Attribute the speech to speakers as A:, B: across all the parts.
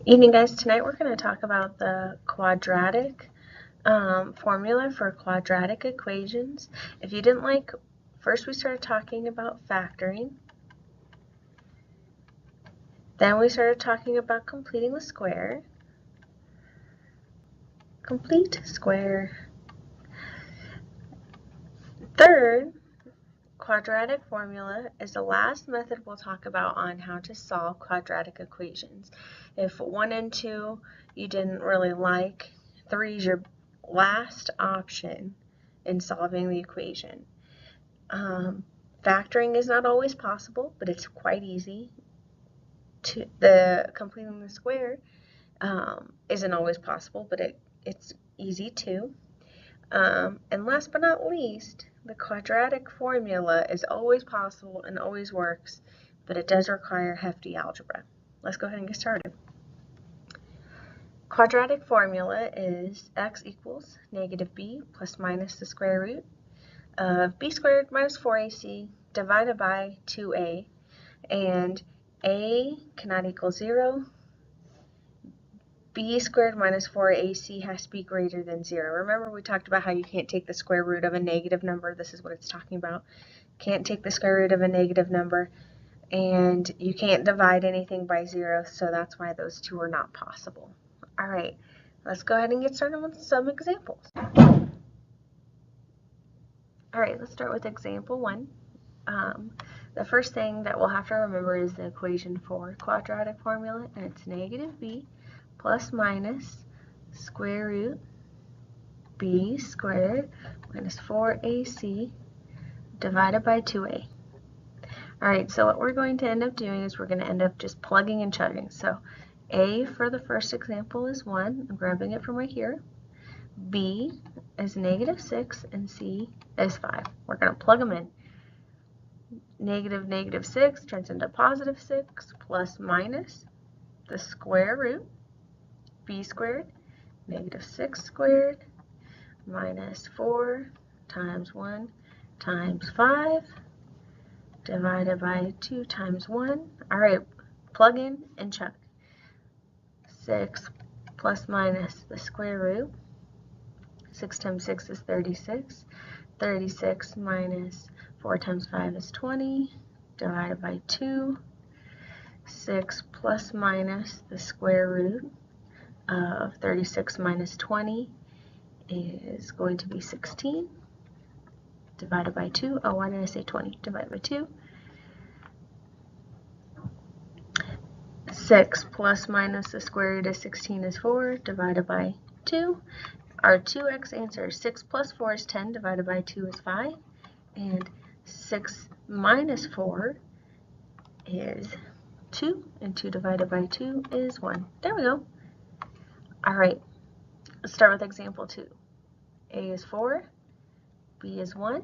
A: Evening, guys. Tonight we're going to talk about the quadratic formula for quadratic equations. If you didn't like, first we started talking about factoring. Then we started talking about completing the square. Complete square. Third, quadratic formula is the last method we'll talk about on how to solve quadratic equations. If 1 and 2 you didn't really like, 3 is your last option in solving the equation. Factoring is not always possible, but it's quite easy. Completing the square isn't always possible, but it's easy too. And last but not least, the quadratic formula is always possible and always works, but it does require hefty algebra. Let's go ahead and get started. Quadratic formula is x equals negative b plus minus the square root of b squared minus 4ac divided by 2a, and a cannot equal 0. b squared minus 4ac has to be greater than 0. Remember, we talked about how you can't take the square root of a negative number. This is what it's talking about. Can't take the square root of a negative number, and you can't divide anything by 0, so that's why those two are not possible. All right, let's go ahead and get started with some examples. All right, let's start with example 1. The first thing that we'll have to remember is the equation for quadratic formula, and it's negative b plus minus square root b squared minus 4ac divided by 2a. All right, so what we're going to end up doing is we're going to end up just plugging and chugging. So a for the first example is 1. I'm grabbing it from right here. B is negative 6 and c is 5. We're going to plug them in. Negative 6 turns into positive 6 plus minus the square root b squared negative 6 squared minus 4 times 1 times 5 divided by 2 times 1. All right, plug in and check. 6 plus minus the square root. 6 times 6 is 36. 36 minus 4 times 5 is 20, divided by 2. 6 plus minus the square root of 36 minus 20 is going to be 16, divided by 2. Oh, why did I say 20? Divided by 2. 6 plus minus the square root of 16 is 4, divided by 2. Our 2x answer is 6 plus 4 is 10, divided by 2 is 5. And 6 minus 4 is 2, and 2 divided by 2 is 1. There we go. All right, let's start with example 2. A is 4, B is 1,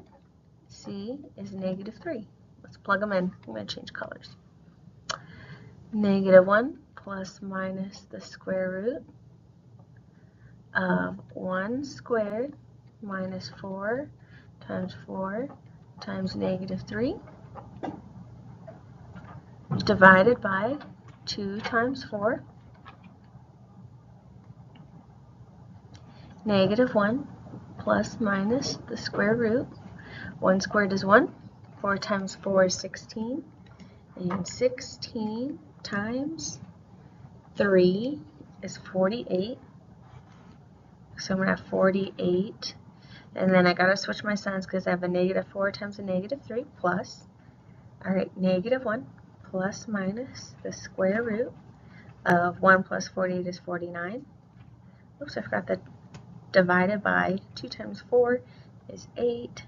A: C is negative 3. Let's plug them in. I'm going to change colors. Negative 1 plus minus the square root of 1 squared minus 4 times negative 3 divided by 2 times 4. Negative 1 plus minus the square root. 1 squared is 1. 4 times 4 is 16. And 16 times 3 is 48. So I'm going to have 48. And then I got to switch my signs because I have a negative 4 times a negative 3 plus. All right, negative 1 plus minus the square root of 1 plus 48 is 49. Oops, I forgot that divided by 2 times 4 is 8.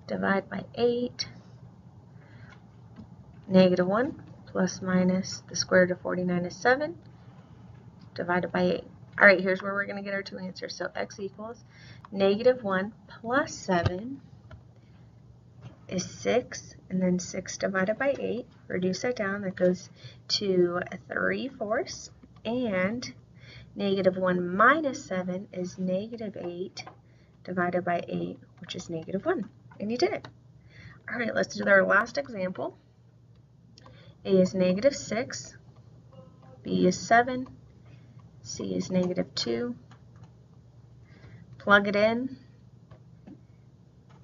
A: Divide by 8. Negative 1 plus minus the square root of 49 is 7. Divided by 8. All right, here's where we're going to get our two answers. So x equals negative 1 plus 7 is 6, and then 6 divided by 8. Reduce that down. That goes to 3/4. And negative 1 minus 7 is negative 8 divided by 8, which is negative 1. And you did it. All right, let's do our last example. A is negative 6, B is 7, c is negative 2. Plug it in.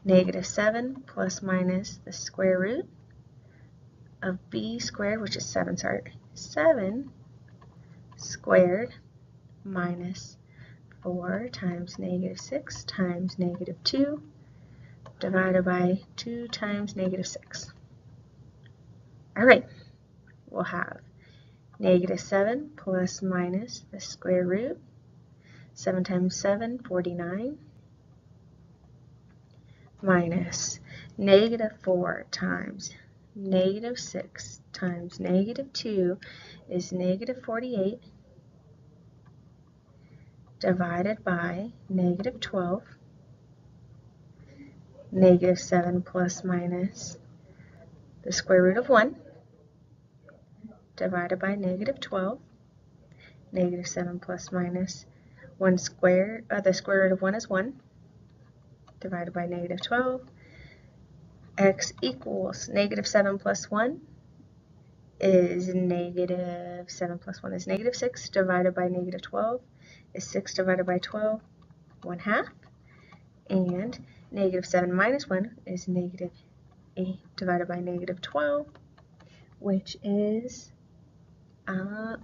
A: Negative 7 plus minus the square root of b squared, which is 7 squared minus 4 times negative 6 times negative 2 divided by 2 times negative 6. All right, we'll have negative 7 plus minus the square root. 7 times 7, 49, minus negative 4 times negative 6 times negative 2 is negative 48, divided by negative 12. Negative 7 plus minus the square root of 1, divided by negative 12. Negative 7 plus minus 1 squared, the square root of 1 is 1, divided by negative 12. X equals negative 7 plus 1 is negative 7 plus 1 is negative 6, divided by negative 12 is 6 divided by 12, 1/2. And negative 7 minus 1 is negative 8 divided by negative 12, which is 4.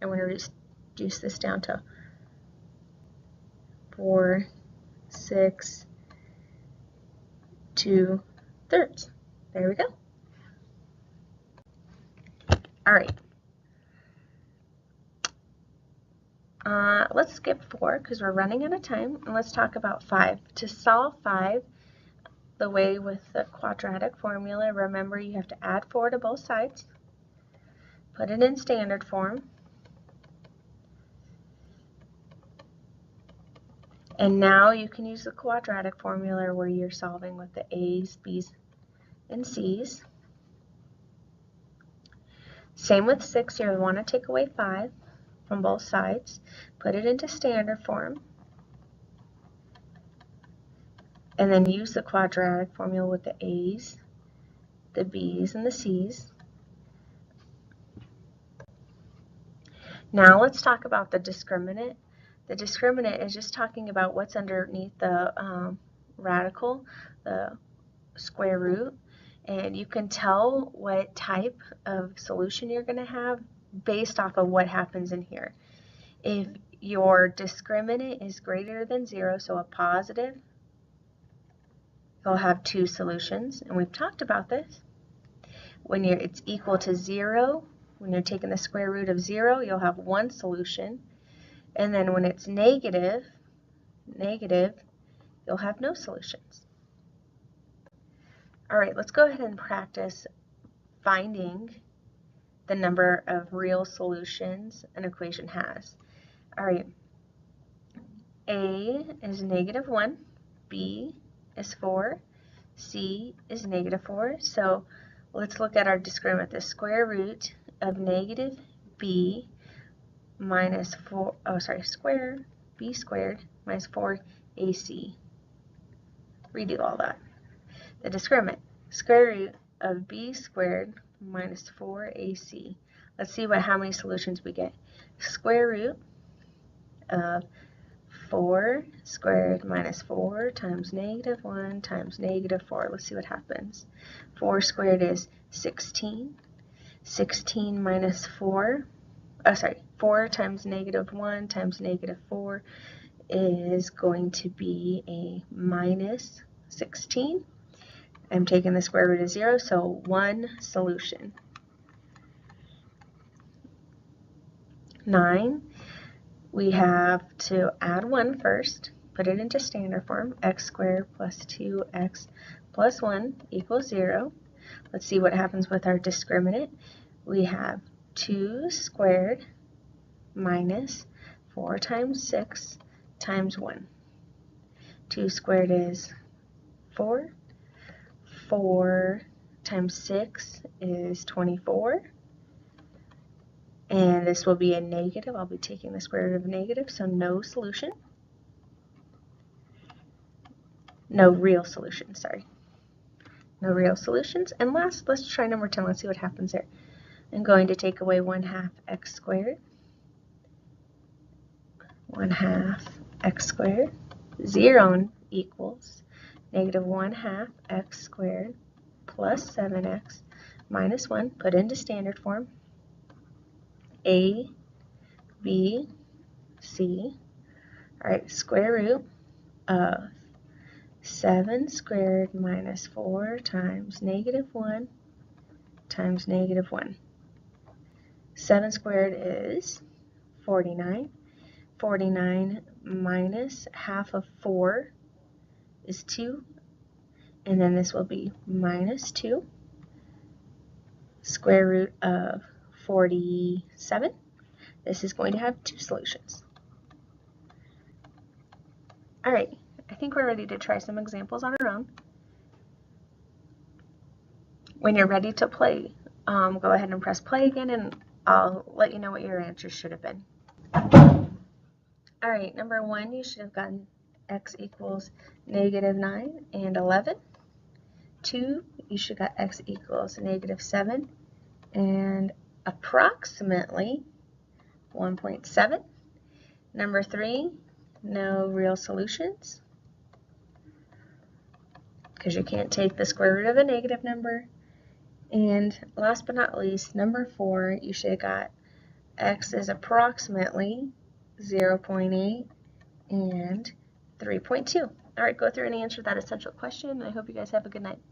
A: I'm going to reduce this down to 4, 6, 2/3. There we go. All right. Let's skip 4 because we're running out of time, and let's talk about 5. To solve 5, the way with the quadratic formula, remember you have to add 4 to both sides, put it in standard form, and now you can use the quadratic formula where you're solving with the a's, b's, and c's. Same with 6, you want to take away 5 from both sides, put it into standard form, and then use the quadratic formula with the a's, the b's, and the c's. Now let's talk about the discriminant. The discriminant is just talking about what's underneath the radical, the square root, and you can tell what type of solution you're going to have based off of what happens in here. If your discriminant is greater than 0, so a positive, you'll have 2 solutions, and we've talked about this. When it's equal to 0, when you're taking the square root of 0, you'll have 1 solution. And then when it's negative, you'll have no solutions. All right, let's go ahead and practice finding the number of real solutions an equation has. All right, A is negative 1, B is 4, C is negative 4. So let's look at our discriminant. The square root of negative B minus 4, square B squared minus 4AC. Redo all that. The discriminant, square root of B squared minus 4AC. Let's see how many solutions we get. Square root of 4 squared minus 4 times negative 1 times negative 4. Let's see what happens. 4 squared is 16. 16 minus 4 times negative 1 times negative 4 is going to be a minus 16. I'm taking the square root of 0, so 1 solution. 9, we have to add 1 first, put it into standard form. X squared plus 2x plus 1 equals 0. Let's see what happens with our discriminant. We have 2 squared minus 4 times 6 times 1. 2 squared is 4. 4 times 6 is 24. And this will be a negative. I'll be taking the square root of negative, so no solution. No real solution, sorry. No real solutions. And last, let's try number 10. Let's see what happens there. I'm going to take away 1/2 x squared. 1/2 x squared. 0 equals negative 1/2 x squared plus 7x minus 1. Put into standard form. A, B, C. All right, square root of 7 squared minus 4 times negative 1 times negative 1. 7 squared is 49. 49 minus half of 4 is 2. And then this will be minus 2. Square root of 47. This is going to have 2 solutions. All right, I think we're ready to try some examples on our own. When you're ready to play, go ahead and press play again, and I'll let you know what your answers should have been. All right, number 1, you should have gotten x equals negative 9 and 11. 2, you should have got x equals negative 7 and approximately 1.7. Number 3, no real solutions because you can't take the square root of a negative number. And last but not least, number 4, you should have got x is approximately 0.8 and 3.2. All right, go through and answer that essential question. I hope you guys have a good night. Bye.